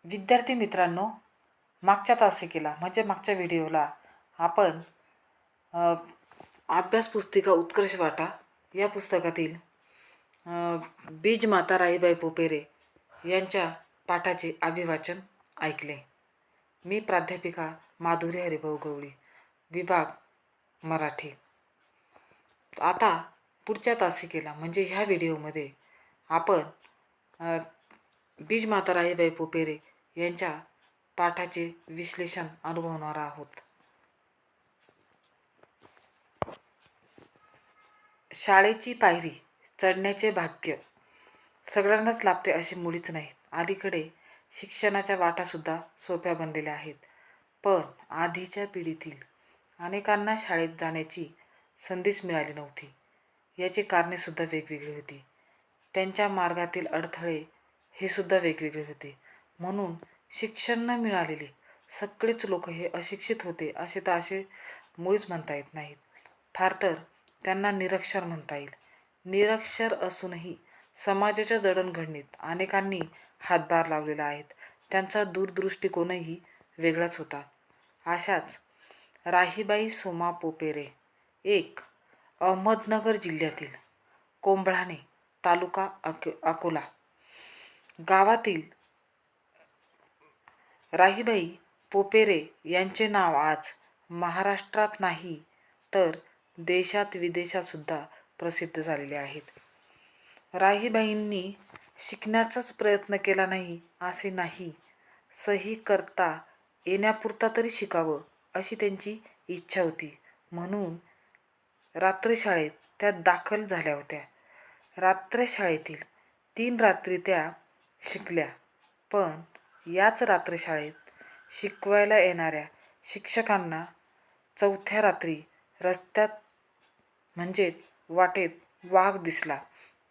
विद्यार्थी मित्रांनो, मागच्या तासिकेला म्हणजे मागच्या व्हिडिओला आपण अ, अभ्यास पुस्तिका उत्कर्ष वाटा या पुस्तकातील बीज माता राईबाई पोपेरे यांच्या पाठाचे अभिवाचन ऐकले. मी प्राध्यापिका माधुरी हरिभाऊ गवळी, विभाग मराठी. आता पुढच्या तासिकेला म्हणजे ह्या व्हिडिओमध्ये आपण बीज माता राईबाई पोपेरे यांच्या पाठाचे विश्लेषण अनुभवणार आहोत. शाळेची पायरी चढण्याचे भाग्य सगळ्यांनाच लाभते असे मुळीच नाहीत. अलीकडे शिक्षणाच्या वाटासुद्धा सोप्या बनलेल्या आहेत, पण आधीच्या पिढीतील अनेकांना शाळेत जाण्याची संधीच मिळाली नव्हती. याची कारणेसुद्धा वेगवेगळी होती. त्यांच्या मार्गातील अडथळे हे सुद्धा वेगवेगळे होते. म्हणून शिक्षण न मिळालेले सगळेच लोक हे अशिक्षित होते असे मुळीच म्हणता येत नाहीत. फार तर त्यांना निरक्षर म्हणता येईल. निरक्षर असूनही समाजाच्या जडणघडणीत अनेकांनी हातभार लावलेला आहे. त्यांचा दूरदृष्टिकोनही वेगळाच होता. अशाच राहीबाई सोमा पोपेरे एक अहमदनगर जिल्ह्यातील कोंभळाणे तालुका अकोला गावातील राहीबाई पोपेरे यांचे नाव आज महाराष्ट्रात नाही तर देशात विदेशातसुद्धा प्रसिद्ध झालेले आहेत. राहीबाईंनी शिकण्याचाच प्रयत्न केला नाही असे नाही, सही करता येण्यापुरता तरी शिकावं अशी त्यांची इच्छा होती. म्हणून रात्रशाळेत त्या दाखल झाल्या होत्या. रात्रशाळेतील 3 रात्री त्या शिकल्या. पण याच रात्रशाळेत शिकवायला येणाऱ्या शिक्षकांना 4थ्या रात्री रस्त्यात म्हणजेच वाटेत वाघ दिसला.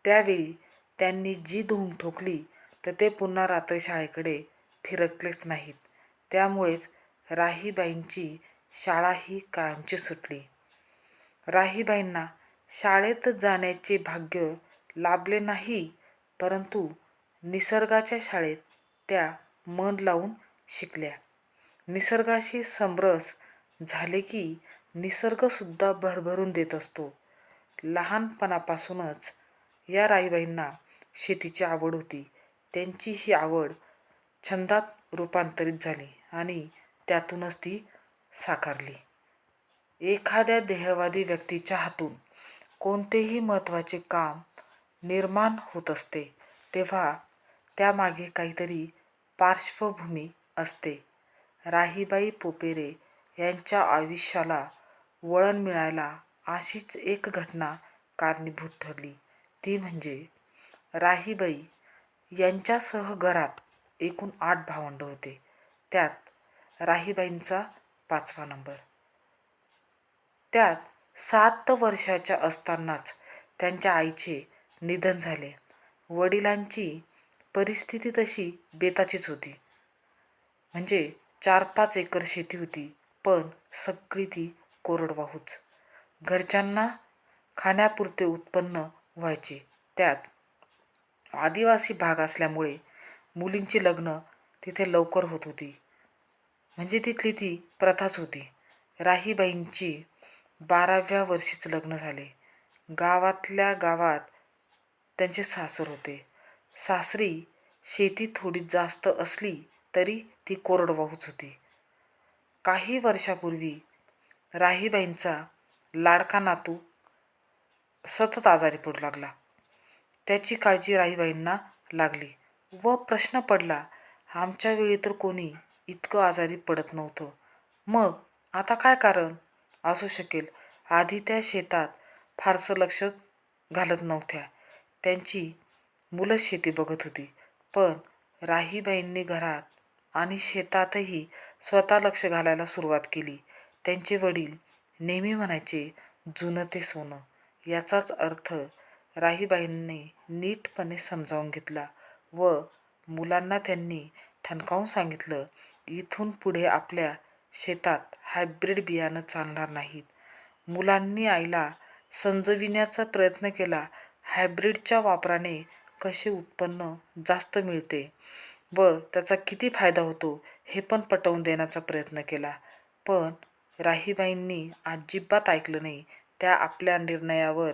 त्यावेळी त्यांनी जी धूम ठोकली तर ते पुन्हा रात्रशाळेकडे फिरकलेच नाहीत. त्यामुळेच राहीबाईंची शाळाही कायमची सुटली. राहीबाईंना शाळेत जाण्याचे भाग्य लाभले नाही, परंतु निसर्गाच्या शाळेत त्या मन लावून शिकल्या. निसर्गाशी समरस झाले की निसर्गसुद्धा भरभरून देत असतो. लहानपणापासूनच या राहीबाईंना शेतीची आवड होती. त्यांची ही आवड छंदात रूपांतरित झाली आणि त्यातूनच ती साकारली. एखाद्या ध्येयवादी व्यक्तीच्या हातून कोणतेही महत्त्वाचे काम निर्माण होत असते तेव्हा त्यामागे काहीतरी पार्श्वभूमी असते. राहीबाई पोपेरे यांच्या आयुष्याला वळण मिळायला अशीच एक घटना कारणीभूत ठरली. ती म्हणजे राहीबाई यांच्यासह घरात एकूण 8 भावंड होते. त्यात राहीबाईंचा 5वा नंबर. त्यात 7 वर्षाच्या असतानाच त्यांच्या आईचे निधन झाले. वडिलांची परिस्थिती तशी बेताचीच होती. म्हणजे 4-5 एकर शेती होती, पण सगळी ती कोरडवाहूच. घरच्यांना खाण्यापुरते उत्पन्न व्हायचे. त्यात आदिवासी भाग असल्यामुळे मुलींची लग्न तिथे लवकर होत होती. म्हणजे तिथली ती प्रथाच होती. राहीबाईंची 12व्या वर्षीच लग्न झाले. गावातल्या गावात त्यांचे सासर होते. सासरी शेती थोडी जास्त असली तरी ती कोरडवाहूच होती. काही वर्षापूर्वी राहीबाईंचा लाडका नातू सतत आजारी पडू लागला. त्याची काळजी राहीबाईंना लागली व प्रश्न पडला, आमच्या वेळी तर कोणी इतकं आजारी पडत नव्हतं. मग आता काय कारण असू शकेल? आधी त्या शेतात फारसं लक्ष घालत नव्हत्या. त्यांची मुलंच शेती बघत होती. पण राहीबाईंनी घरात आणि शेतातही स्वतः लक्ष घालायला सुरुवात केली. त्यांचे वडील नेहमी म्हणायचे, जुनं ते सोनं. याचाच अर्थ राहीबाईंनी नीटपणे समजावून घेतला व मुलांना त्यांनी ठणकावून सांगितलं, इथून पुढे आपल्या शेतात हायब्रीड बियाणं चालणार नाहीत. मुलांनी आईला समजविण्याचा प्रयत्न केला. हायब्रीडच्या वापराने कसे उत्पन्न जास्त मिळते व त्याचा किती फायदा होतो हे पण पटवून देण्याचा प्रयत्न केला. पण राहीबाईंनी अजिबात ऐकलं नाही. त्या आपल्या निर्णयावर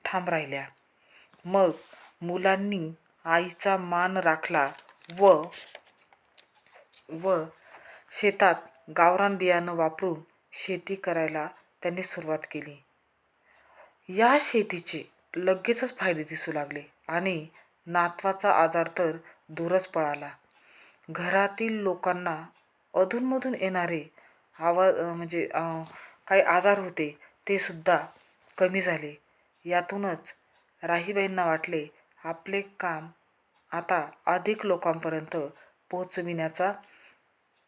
ठाम राहिल्या. मग मुलांनी आईचा मान राखला व व शेतात गावरान बियाणं वापरून शेती करायला त्यांनी सुरुवात केली. या शेतीचे लगेचच फायदे दिसू लागले आणि नातवाचा आजार तर दूरच पळाला. घरातील लोकांना अधूनमधून येणारे काही आजार होते ते सुद्धा कमी झाले. यातूनच राहीबाईंना वाटले आपले काम आता अधिक लोकांपर्यंत पोहोचविण्याचा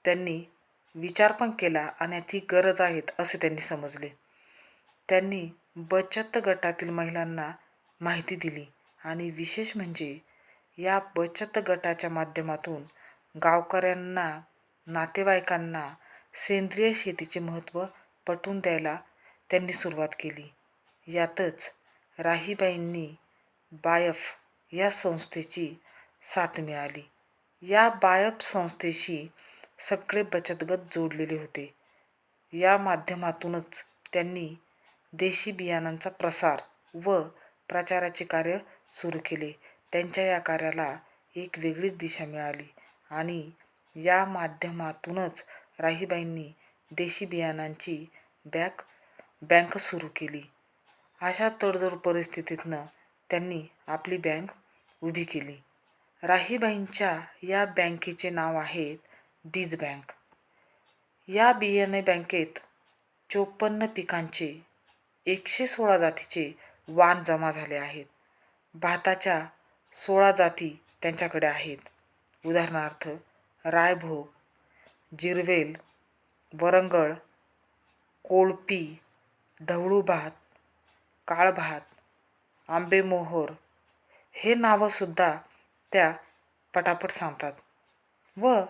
त्यांनी विचार पण केला आणि ती गरज आहेत असे त्यांनी समजले. त्यांनी बचत गटातील महिलांना माहिती दिली आणि विशेष म्हणजे या बचत गटाच्या माध्यमातून गावकऱ्यांना, नातेवाईकांना सेंद्रिय शेतीचे महत्त्व पटवून द्यायला त्यांनी सुरुवात केली. यातच राहीबाईंनी बायफ या संस्थेची साथ मिळाली. या बायफ संस्थेशी सगळे बचत गट जोडलेले होते. या माध्यमातूनच त्यांनी देशी बियाणांचा प्रसार व प्रचाराचे कार्य सुरू केले. त्यांच्या या कार्याला एक वेगळीच दिशा मिळाली आणि या माध्यमातूनच राहीबाईंनी देशी बियाणांची बँक सुरू केली. अशा तडजोड परिस्थितीतनं त्यांनी आपली बँक उभी केली. राहीबाईंच्या या बँकेचे नाव आहे बीज बँक. या बियाणे बँकेत 54 पिकांचे 116 जातीचे वाण जमा झाले आहेत. भाताच्या 16 जाती त्यांच्याकडे आहेत. उदाहरणार्थ रायभोग, जिरवेल, वरंगळ, कोळपी, ढवळू भात, काळ भात, आंबेमोहोर हे नावंसुद्धा त्या पटापट सांगतात. व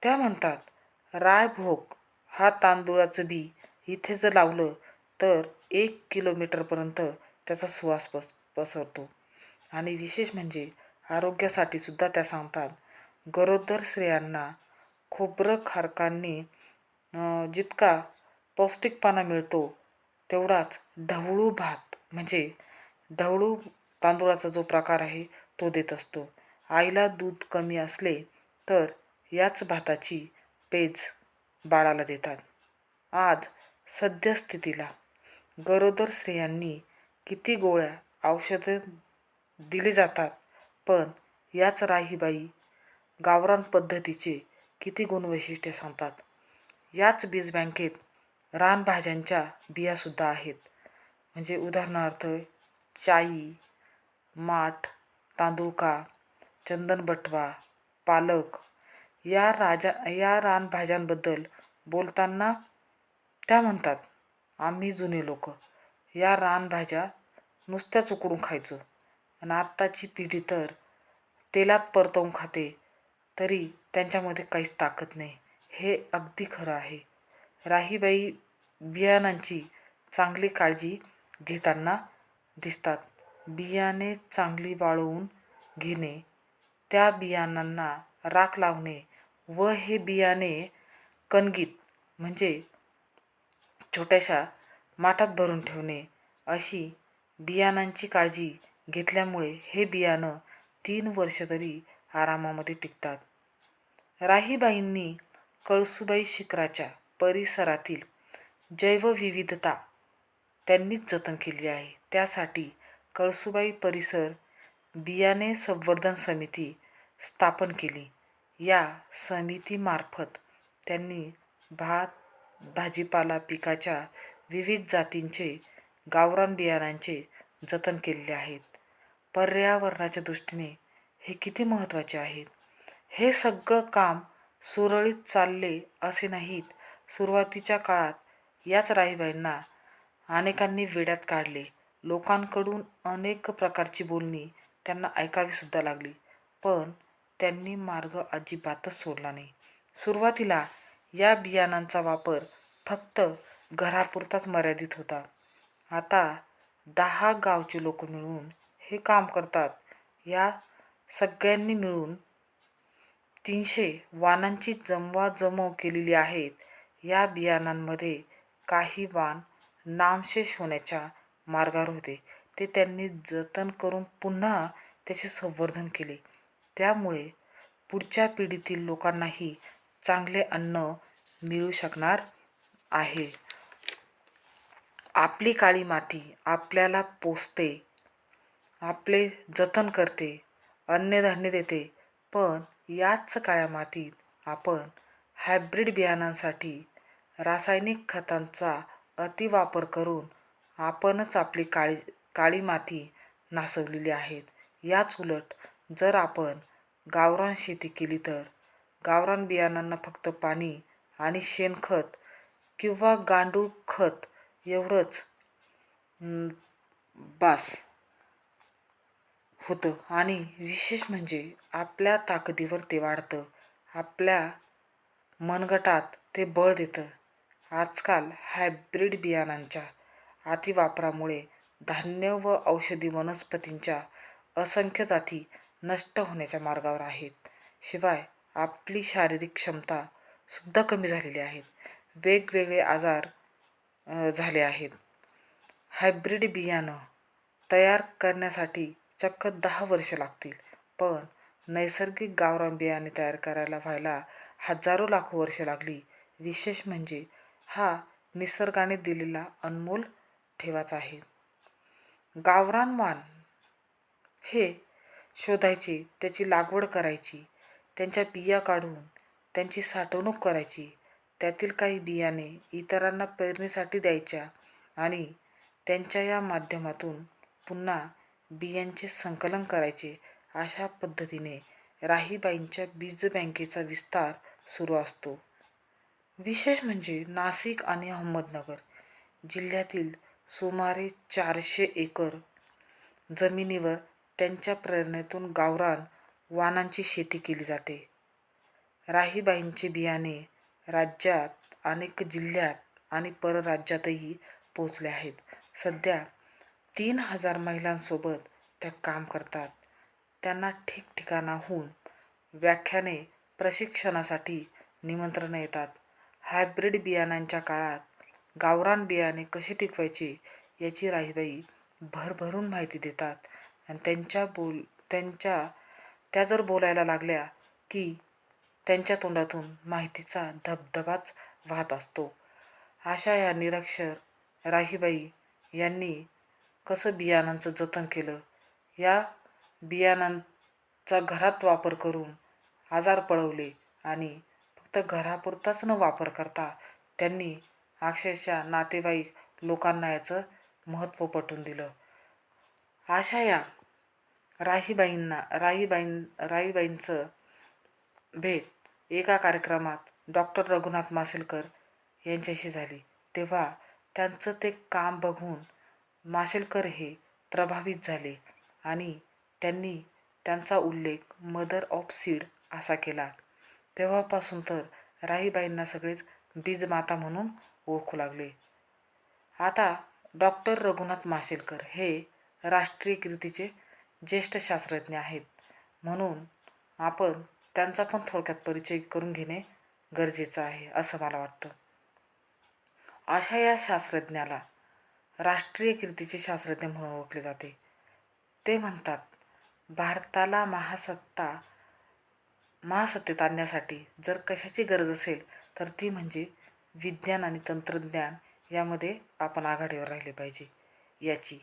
त्या म्हणतात रायभोग हा तांदूळाचं बी इथे जर लावलं तर 1 किलोमीटरपर्यंत त्याचा सुवास पसरतो. आणि विशेष म्हणजे आरोग्यासाठी सुद्धा त्या सांगतात गरोदर स्त्रियांना खोबरं खारकांनी जितका पौष्टिकपणा मिळतो तेवढाच ढवळू भात म्हणजे ढवळू तांदूळाचा जो प्रकार आहे तो देत असतो. आईला दूध कमी असले तर याच भाताची पेज बाळाला देतात. आज सद्यस्थितीला गरोदर स्त्रियांनी किती गोळ्या औषधं दिली जातात, पण याच राहीबाई गावरान पद्धतीचे किती गुणवैशिष्ट्ये सांगतात. याच बीज बँकेत रानभाज्यांच्या बियासुद्धा आहेत. म्हणजे उदाहरणार्थ चाई, माठ, तांदुळका, चंदनबटवा, पालक या रानभाज्यांबद्दल बोलताना त्या म्हणतात आम्ही जुने लोक या रानभाज्या नुसत्याच उकडून खायचो आणि आत्ताची पिढी तर तेलात परतवून खाते तरी त्यांच्यामध्ये काहीच ताकद नाही. हे अगदी खरं आहे. राहीबाई बियाणांची चांगली काळजी घेताना दिसतात. बियाणे चांगली वाळवून घेणे, त्या बियाणांना राख लावणे व हे बियाणे कणगीत म्हणजे छोट्याशा माठात भरून ठेवणे अशी बियाणांची काळजी घेतल्यामुळे हे बियाणं 3 वर्ष तरी आरामामध्ये टिकतात. राहीबाईंनी कळसुबाई शिखराच्या परिसरातील जैवविविधता त्यांनीच जतन केली आहे. त्यासाठी कळसुबाई परिसर बियाणे संवर्धन समिती स्थापन केली. या समितीमार्फत त्यांनी भात, भाजीपाला पिकाच्या विविध जातींचे गावरान बियाणांचे जतन केलेले आहेत. पर्यावरणाच्या दृष्टीने हे किती महत्त्वाचे आहेत. हे सगळं काम सुरळीत चालले असे नाहीत. सुरुवातीच्या काळात याच राहीबाईंना अनेकांनी वेड्यात काढले. लोकांकडून अनेक प्रकारची बोलणी त्यांना ऐकावीसुद्धा लागली. पण त्यांनी मार्ग अजिबातच सोडला नाही. सुरुवातीला या बियाणांचा वापर फक्त घरापुरताच मर्यादित होता. आता 10 गावचे लोक मिळून हे काम करतात. या सगळ्यांनी मिळून 300 वाणांची जमवाजमव केलेली आहेत. या बियाणांमध्ये काही वाण नामशेष होण्याच्या मार्गावर होते. ते त्यांनी जतन करून पुन्हा त्याचे संवर्धन केले. त्यामुळे पुढच्या पिढीतील लोकांनाही चांगले अन्न मिळू शकणार आहे. आपली काळी माती आपल्याला पोसते, आपले जतन करते, अन्नधान्य देते. पण याच काळ्या मातीत आपण हायब्रिड बियाणांसाठी रासायनिक खतांचा अतिवापर करून आपणच आपली काळी माती नासवलेली आहेत. याच उलट जर आपण गावरान शेती केली तर गावरान बियाणांना फक्त पाणी आणि शेणखत किंवा गांडूळ खत एवढंच बास होतं आणि विशेष म्हणजे आपल्या ताकदीवर ते वाढतं, आपल्या मनगटात ते बळ देतं. आजकाल हायब्रिड बियाणांच्या अतिवापरामुळे धान्य व औषधी वनस्पतींच्या असंख्य जाती नष्ट होण्याच्या मार्गावर आहेत. शिवाय आपली शारीरिक क्षमता सुद्धा कमी झालेली आहे. वेगवेगळे आजार झाले आहेत. हायब्रिड बियाणं तयार करण्यासाठी चक्क 10 वर्षे लागतील, पण नैसर्गिक गावरान बियाणे तयार करायला व्हायला हजारो लाखो वर्षे लागली. विशेष म्हणजे हा निसर्गाने दिलेला अनमोल ठेवाच आहे. गावरान वाण हे शोधायचे, त्याची लागवड करायची, त्यांच्या बिया काढून त्यांची साठवणूक करायची, त्यातील काही बियाणे इतरांना पेरणीसाठी द्यायच्या आणि त्यांच्या या माध्यमातून पुन्हा बियांचे संकलन करायचे. अशा पद्धतीने राहीबाईंच्या बीज बँकेचा विस्तार सुरू असतो. विशेष म्हणजे नाशिक आणि अहमदनगर जिल्ह्यातील सुमारे 400 एकर जमिनीवर त्यांच्या प्रेरणेतून गावरान वाणांची शेती केली जाते. राहीबाईंचे बियाणे राज्यात अनेक जिल्ह्यात आणि परराज्यातही पोहोचले आहेत. सध्या 3000 महिलांसोबत त्या काम करतात. त्यांना ठिकठिकाणाहून व्याख्याने, प्रशिक्षणासाठी निमंत्रणं येतात. हायब्रिड बियाणांच्या काळात गावरान बियाणे कसे टिकवायचे याची राहीबाई भरभरून माहिती देतात आणि त्या जर बोलायला लागल्या की त्यांच्या तोंडातून माहितीचा धबधबाच वाहत असतो. अशा या निरक्षर राहीबाई यांनी कसं बियाणांचं जतन केलं, या बियाणांचा घरात वापर करून आजार पळवले आणि फक्त घरापुरताच न वापर करता त्यांनी अक्षरशः नातेवाईक लोकांना याचं महत्त्व पटवून दिलं. अशा या राहीबाईंचं भेट एका कार्यक्रमात डॉक्टर रघुनाथ माशेलकर यांच्याशी झाली. तेव्हा त्यांचं ते काम बघून माशेलकर हे प्रभावित झाले आणि त्यांनी त्यांचा उल्लेख मदर ऑफ सीड असा केला. तेव्हापासून तर राहीबाईंना सगळेच बीजमाता म्हणून ओळखू लागले. आता डॉक्टर रघुनाथ माशेलकर हे राष्ट्रीय कीर्तीचे ज्येष्ठ शास्त्रज्ञ आहेत, म्हणून आपण त्यांचा पण थोडक्यात परिचय करून घेणे गरजेचं आहे असं मला वाटतं. अशा या शास्त्रज्ञाला राष्ट्रीय कीर्तीचे शास्त्रज्ञ म्हणून ओळखले जाते. ते म्हणतात, भारताला महासत्तेत आणण्यासाठी जर कशाची गरज असेल तर ती म्हणजे विज्ञान आणि तंत्रज्ञान यामध्ये आपण आघाडीवर राहिले पाहिजे याची.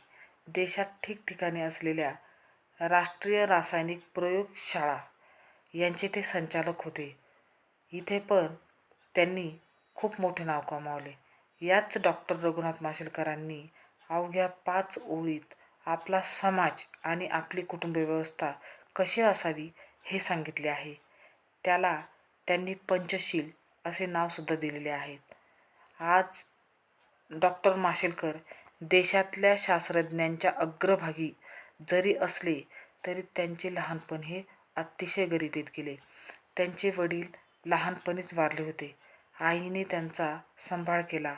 देशात ठिकठिकाणी असलेल्या राष्ट्रीय रासायनिक प्रयोगशाळा यांचे ते संचालक होते. इथे पण त्यांनी खूप मोठे नाव कमावले. याच डॉक्टर रघुनाथ माशेलकरांनी अवघ्या 5 ओळीत आपला समाज आणि आपली कुटुंब व्यवस्था कशी असावी हे सांगितले आहे. त्याला त्यांनी पंचशील असे नावसुद्धा दिलेले आहेत. आज डॉक्टर माशेलकर देशातल्या शास्त्रज्ञांच्या अग्रभागी जरी असले तरी त्यांचे लहानपण हे अतिशय गरिबीत गेले. त्यांचे वडील लहानपणीच वारले होते. आईने त्यांचा सांभाळ केला.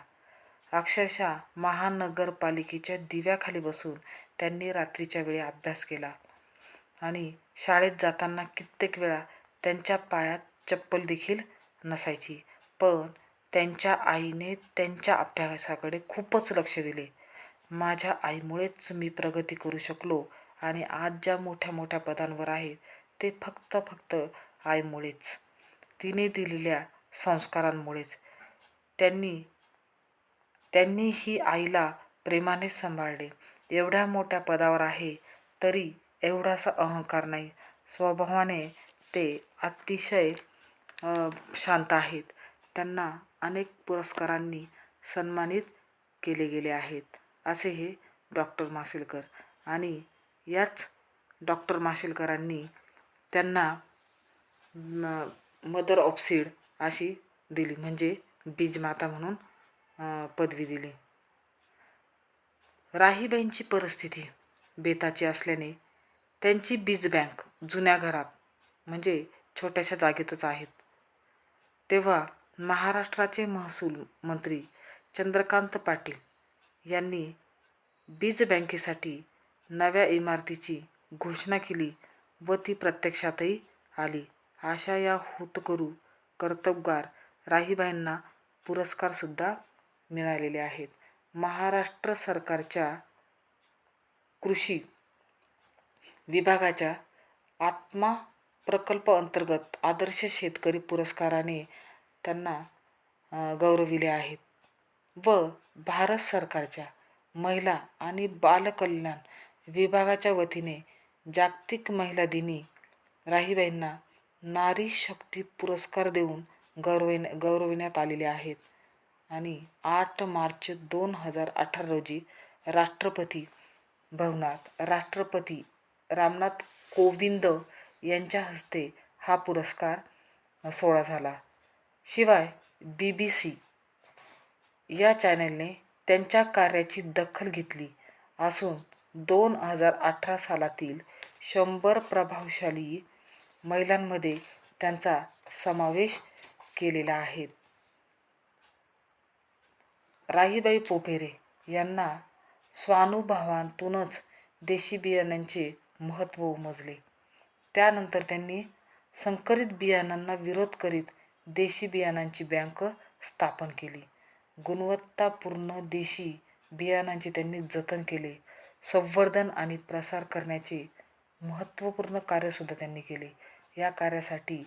अक्षरशः महानगरपालिकेच्या दिव्याखाली बसून त्यांनी रात्रीच्या वेळी अभ्यास केला आणि शाळेत जाताना कित्येक वेळा त्यांच्या पायात चप्पल देखील नसायची. पण त्यांच्या आईने त्यांच्या अभ्यासाकडे खूपच लक्ष दिले. माझ्या आईमुळेच मी प्रगती करू शकलो आणि आज ज्या मोठ्या मोठ्या पदांवर आहे ते फक्त आईमुळेच, तिने दिलेल्या संस्कारांमुळेच. त्यांनी ही आईला प्रेमाने सांभाळले. एवढ्या मोठ्या पदावर आहे तरी एवढासा अहंकार नाही. स्वभावाने ते अतिशय शांत आहेत. त्यांना अनेक पुरस्कारांनी सन्मानित केले गेले आहेत. असे हे डॉक्टर माशेलकर. आणि याच डॉक्टर माशेलकरांनी त्यांना मदर ऑफ सीड अशी दिली, म्हणजे बीजमाता म्हणून पदवी दिली. राहीबाईंची परिस्थिती बेताची असल्याने त्यांची बीज बँक जुन्या घरात, म्हणजे छोट्याशा जागेतच आहेत. तेव्हा महाराष्ट्राचे महसूल मंत्री चंद्रकांत पाटील यांनी बीज बँकेसाठी नव्या इमारतीची घोषणा केली व ती प्रत्यक्षातही आली. अशा या होतकरू कर्तबगार राहीबाईंना पुरस्कारसुद्धा मिळालेले आहेत. महाराष्ट्र सरकारच्या कृषी विभागाच्या आत्मा प्रकल्प अंतर्गत आदर्श शेतकरी पुरस्काराने त्यांना गौरविले आहेत व भारत सरकारच्या महिला आणि बालकल्याण विभागाच्या वतीने जागतिक महिला दिनी राहीबाईंना नारी शक्ती पुरस्कार देऊन गौरविण्यात आलेले आहेत. आणि 8 मार्च 2018 रोजी राष्ट्रपती भवनात राष्ट्रपती रामनाथ कोविंद यांच्या हस्ते हा पुरस्कार सोहळा झाला. शिवाय BBC या चॅनेलने त्यांच्या कार्याची दखल घेतली असून 2018 सालातील 100 प्रभावशाली महिलांमध्ये त्यांचा समावेश केलेला आहे. राहीबाई पोपेरे यांना स्वानुभवातूनच देशी बियाण्यांचे महत्त्व उमजले. त्यानंतर त्यांनी संकरित बियाणांना विरोध करीत देशी बियाणांची बँक स्थापन केली. गुणवत्तापूर्ण देशी बियाणांचे त्यांनी जतन केले. संवर्धन आणि प्रसार करण्याचे महत्त्वपूर्ण कार्यसुद्धा त्यांनी केले. या कार्यासाठी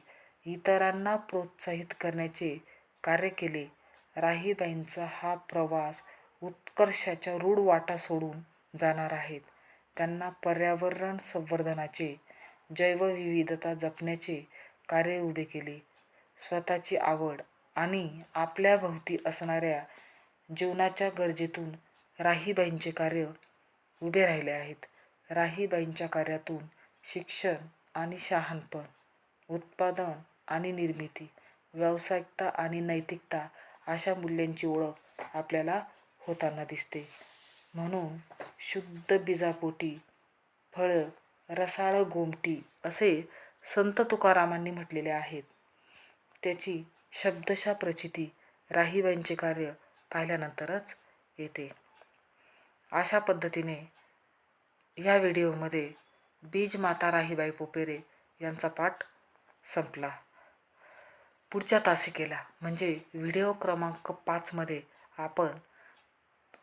इतरांना प्रोत्साहित करण्याचे कार्य केले. राहीबाईंचा हा प्रवास उत्कर्षाच्या रूढ वाटा सोडून जाणार आहेत. त्यांना पर्यावरण संवर्धनाचे, जैवविविधता जपण्याचे कार्य उभे केले. स्वतःची आवड आणि आपल्याभोवती असणाऱ्या जीवनाच्या गरजेतून राहीबाईंचे कार्य उभे राहिले आहेत. राहीबाईंच्या कार्यातून शिक्षण आणि शहाणपण, उत्पादन आणि निर्मिती, व्यावसायिकता आणि नैतिकता अशा मूल्यांची ओळख आपल्याला होताना दिसते. म्हणून शुद्ध बीजापोटी फळं रसाळ गोमटी असे संत तुकारामांनी म्हटलेले आहेत. त्याची शब्दशः प्रचिती राहीबाईंचे कार्य पाहिल्यानंतरच येते. अशा पद्धतीने या व्हिडिओमध्ये बीजमाता राहीबाई पोपेरे यांचा पाठ संपला. पुढच्या तासिकेला म्हणजे व्हिडिओ क्रमांक 5मध्ये आपण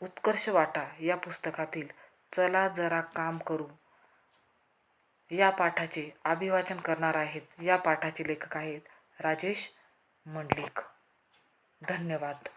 उत्कर्ष वाटा या पुस्तकातील चला जरा काम करू या पाठाचे अभिवाचन करणार आहेत. या पाठाचे लेखक आहेत राजेश मंडलिक. धन्यवाद.